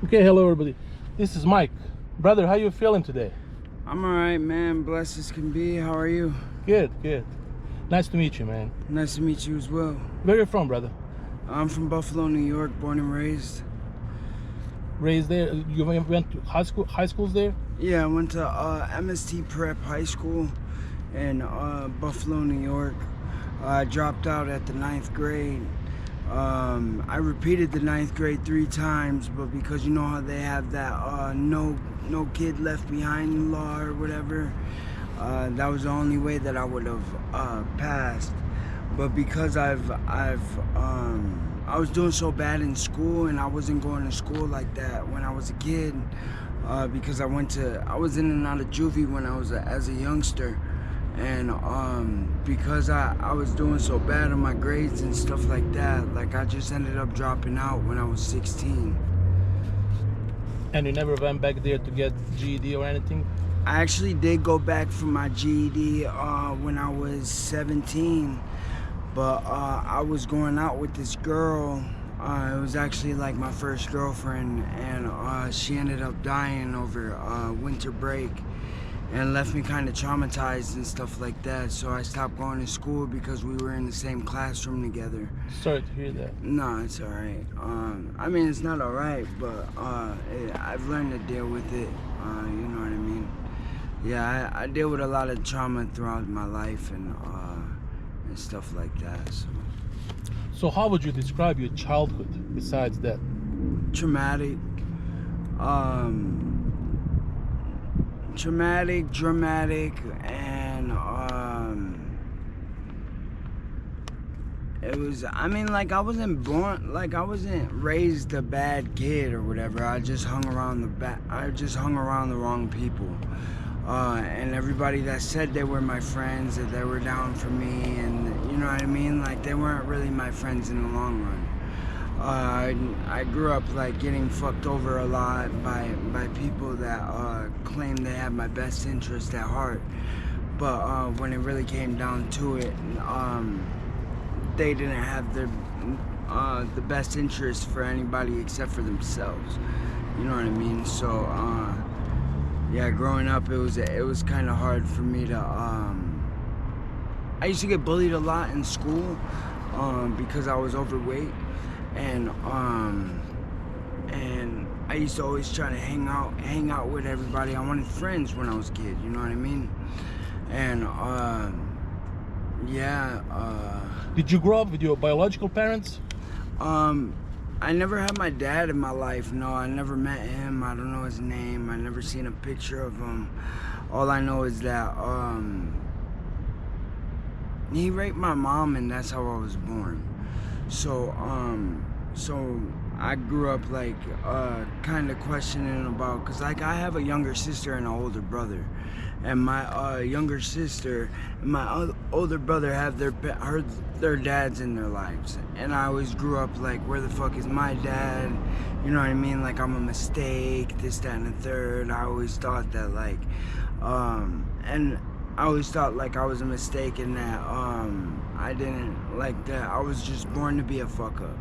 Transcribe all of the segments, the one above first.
Okay, hello everybody. This is Mike. Brother, how you feeling today? I'm alright, man. Blessed as can be. How are you? Good, good. Nice to meet you, man. Nice to meet you as well. Where you from, brother? I'm from Buffalo, New York, born and raised. Raised there? You went to high schools there? Yeah, I went to MST Prep High School in Buffalo, New York. I dropped out at the 9th grade. I repeated the 9th grade 3 times, but because you know how they have that no kid left behind law or whatever, that was the only way that I would have passed. But because I was doing so bad in school, and I wasn't going to school like that when I was a kid, because I was in and out of juvie when I was as a youngster. And because I was doing so bad on my grades and stuff like that, like I just ended up dropping out when I was 16. And you never went back there to get GED or anything? I actually did go back for my GED when I was 17, but I was going out with this girl. It was actually like my first girlfriend, and she ended up dying over winter break. And left me kind of traumatized and stuff like that. So I stopped going to school because we were in the same classroom together. Sorry to hear that. No, it's all right. I mean, it's not all right, but I've learned to deal with it. You know what I mean? Yeah, I deal with a lot of trauma throughout my life and stuff like that. So how would you describe your childhood besides that? Traumatic. Traumatic, dramatic, and it was, I mean, like I wasn't raised a bad kid or whatever. I just hung around the wrong people. And everybody that said they were my friends, that they were down for me, and you know what I mean? Like they weren't really my friends in the long run. I grew up like getting fucked over a lot by people that claim they have my best interest at heart, but when it really came down to it, they didn't have the best interest for anybody except for themselves. You know what I mean? So yeah, growing up it was kind of hard for me to. I used to get bullied a lot in school because I was overweight. And I used to always try to hang out with everybody. I wanted friends when I was a kid, you know what I mean? And yeah. Did you grow up with your biological parents? I never had my dad in my life. No, I never met him. I don't know his name. I never seen a picture of him. All I know is that he raped my mom, and that's how I was born. So I grew up like kind of questioning about, cause like I have a younger sister and an older brother, and my younger sister and my older brother have their dads in their lives, and I always grew up like, where the fuck is my dad? You know what I mean? Like I'm a mistake, this, that, and the third. I always thought that like, and I always thought like I was a mistake and that I didn't like that. I was just born to be a fuck up.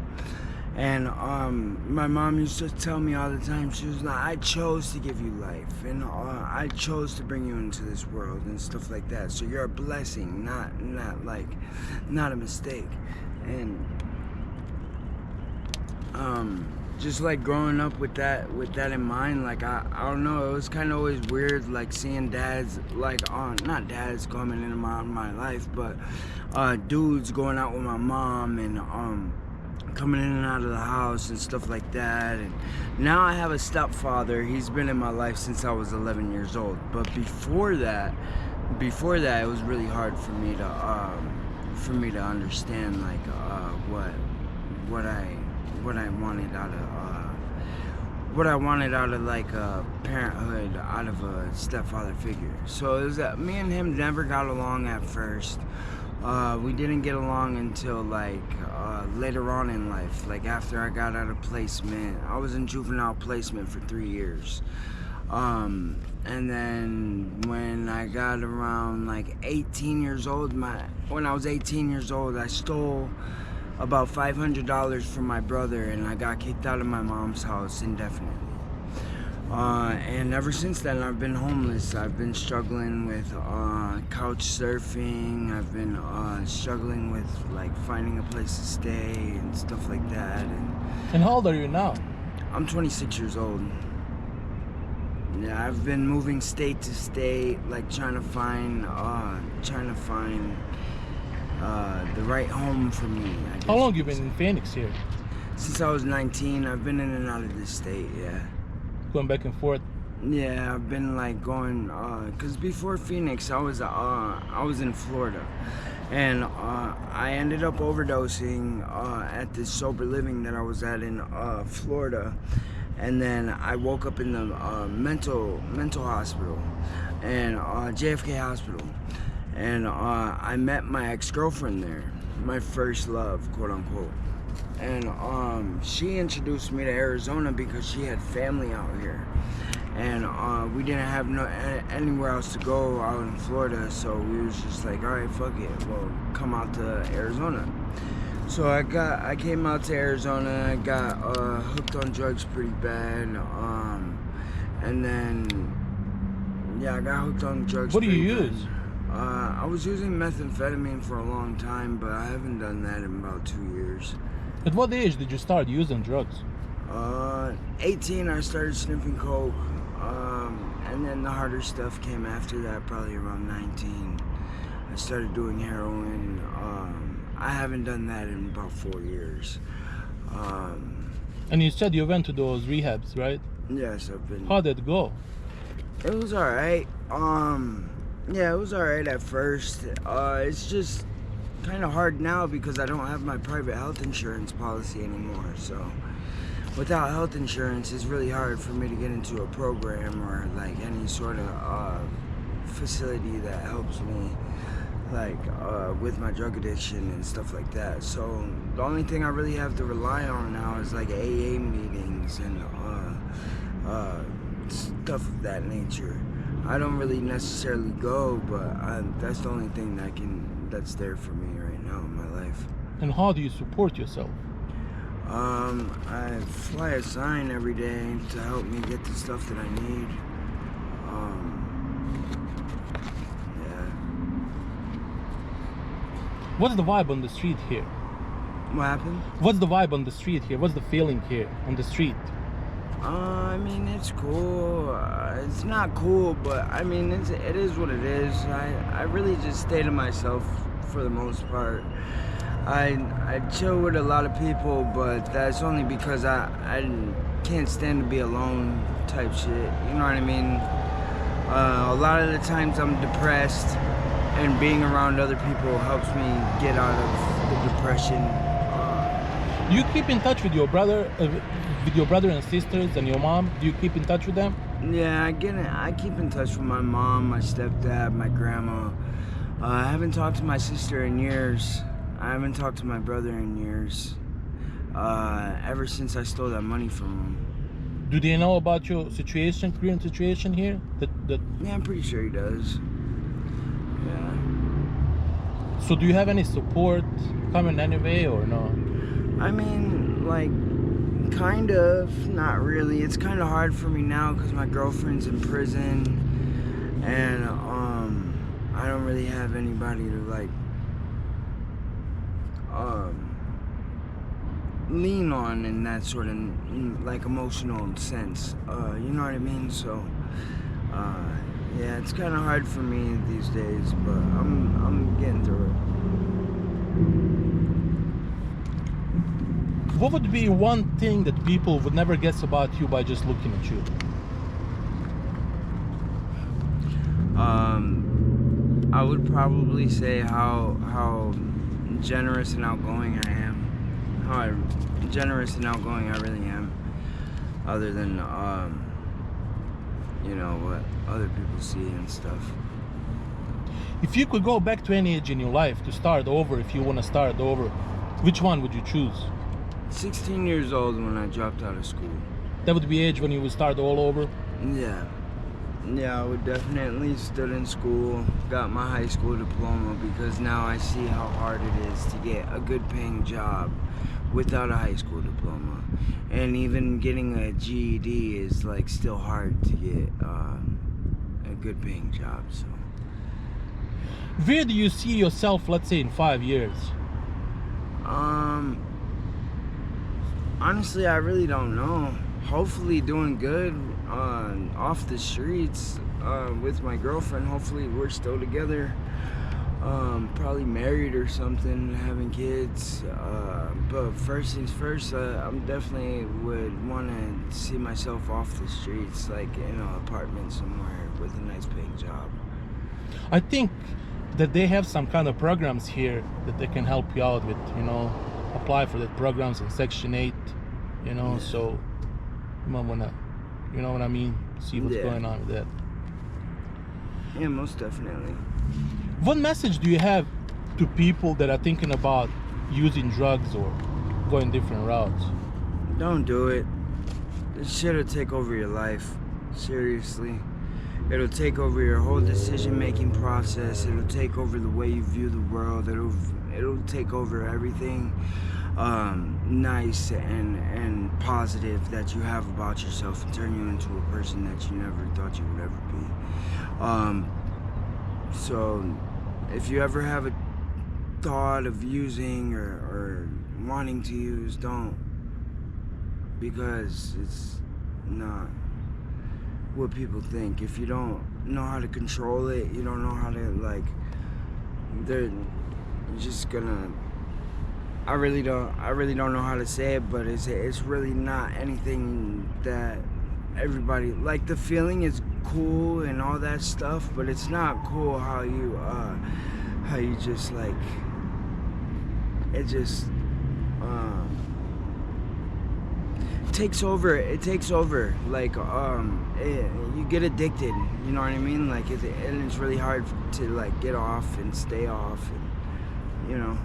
And my mom used to tell me all the time, she was like, I chose to give you life, and I chose to bring you into this world and stuff like that. So you're a blessing, not a mistake. And just like growing up with that in mind, like I don't know, it was kind of always weird, like seeing dads, like not dads coming into my life, but dudes going out with my mom and coming in and out of the house and stuff like that. And now I have a stepfather. He's been in my life since I was 11 years old. But before that, it was really hard for me to understand like what I wanted out of like a parenthood, out of a stepfather figure. So it was that me and him never got along at first. We didn't get along until like later on in life, like after I got out of placement. I was in juvenile placement for 3 years. And then when I got around like 18 years old, when I was 18 years old, I stole about $500 from my brother, and I got kicked out of my mom's house indefinitely. And ever since then, I've been homeless. I've been struggling with couch surfing. I've been struggling with like finding a place to stay and stuff like that. And how old are you now? I'm 26 years old. Yeah, I've been moving state to state, like trying to find the right home for me. I guess How long you been in Phoenix here? Since I was 19, I've been in and out of this state. Yeah. Going back and forth? Yeah, I've been like going, cause before Phoenix, I was in Florida, and I ended up overdosing at this sober living that I was at in Florida, and then I woke up in the mental hospital, and JFK hospital, and I met my ex-girlfriend there, my first love, quote unquote. And she introduced me to Arizona because she had family out here, and we didn't have anywhere else to go out in Florida, so we was just like, all right, fuck it, well, come out to Arizona. So I came out to Arizona, I got hooked on drugs pretty bad, and then yeah, I got hooked on drugs. What do you use? I was using methamphetamine for a long time, but I haven't done that in about 2 years. At what age did you start using drugs? 18, I started sniffing coke, and then the harder stuff came after that, probably around 19. I started doing heroin. I haven't done that in about 4 years. And you said you went to those rehabs, right? Yes, I've been. How did it go? It was alright. Yeah, it was alright at first. It's just kind of hard now because I don't have my private health insurance policy anymore. So without health insurance, it's really hard for me to get into a program or like any sort of facility that helps me, like with my drug addiction and stuff like that. So the only thing I really have to rely on now is like AA meetings and stuff of that nature. I don't really necessarily go, but that's the only thing that's there for me right now in my life. And how do you support yourself? I fly a sign every day to help me get the stuff that I need. Yeah. What's the vibe on the street here? What happened? What's the vibe on the street here? What's the feeling here on the street? I mean, it's cool. It's not cool, but I mean, it is what it is. I really just stay to myself for the most part. I chill with a lot of people, but that's only because I can't stand to be alone type shit. You know what I mean? A lot of the times I'm depressed, and being around other people helps me get out of the depression. Do you keep in touch with your brother and sisters and your mom? Do you keep in touch with them? Yeah, I keep in touch with my mom, my stepdad, my grandma. I haven't talked to my sister in years. I haven't talked to my brother in years. Ever since I stole that money from him. Do they know about your situation, current situation here? Yeah, I'm pretty sure he does. Yeah. So do you have any support coming anyway or no? I mean, like, kind of, not really. It's kind of hard for me now because my girlfriend's in prison, and I don't really have anybody to like lean on in that sort of like emotional sense. You know what I mean? So yeah, it's kind of hard for me these days, but I'm getting through it. What would be one thing that people would never guess about you by just looking at you? I would probably say how generous and outgoing I am. How generous and outgoing I really am. Other than you know, what other people see and stuff. If you could go back to any age in your life to start over, if you want to start over, which one would you choose? 16 years old when I dropped out of school. That would be age when you would start all over? Yeah. Yeah, I would definitely stood in school, got my high school diploma, because now I see how hard it is to get a good paying job without a high school diploma. And even getting a GED is like still hard to get a good paying job. So Where do you see yourself, let's say, in 5 years? honestly, I really don't know. Hopefully doing good off the streets with my girlfriend. Hopefully we're still together. Probably married or something, having kids. But first things first, I definitely would want to see myself off the streets, like in an apartment somewhere with a nice paying job. I think that they have some kind of programs here that they can help you out with, apply for the programs in Section 8, so you might wanna, you know what I mean, see what's going on with that. Yeah, most definitely. What message do you have to people that are thinking about using drugs or going different routes? Don't do it. This shit'll take over your life. Seriously. It'll take over your whole decision-making process. It'll take over the way you view the world. It'll take over everything nice and positive that you have about yourself and turn you into a person that you never thought you would ever be. So if you ever have a thought of using or wanting to use, don't, because it's not what people think. If you don't know how to control it, you don't know how to, they're just gonna, I really don't know how to say it, but it's really not anything that everybody, like, the feeling is cool and all that stuff, but it's not cool how you just, like, it just takes over. It takes over. Like, you get addicted, you know what I mean? Like, and it's really hard to, like, get off and stay off, and,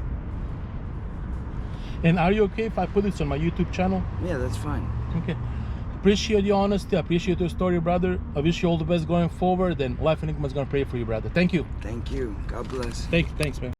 And are you okay if I put this on my YouTube channel? Yeah, that's fine. Okay. Appreciate your honesty. Appreciate your story, brother. I wish you all the best going forward. And Life Enigma is going to pray for you, brother. Thank you. Thank you. God bless. Thanks, man.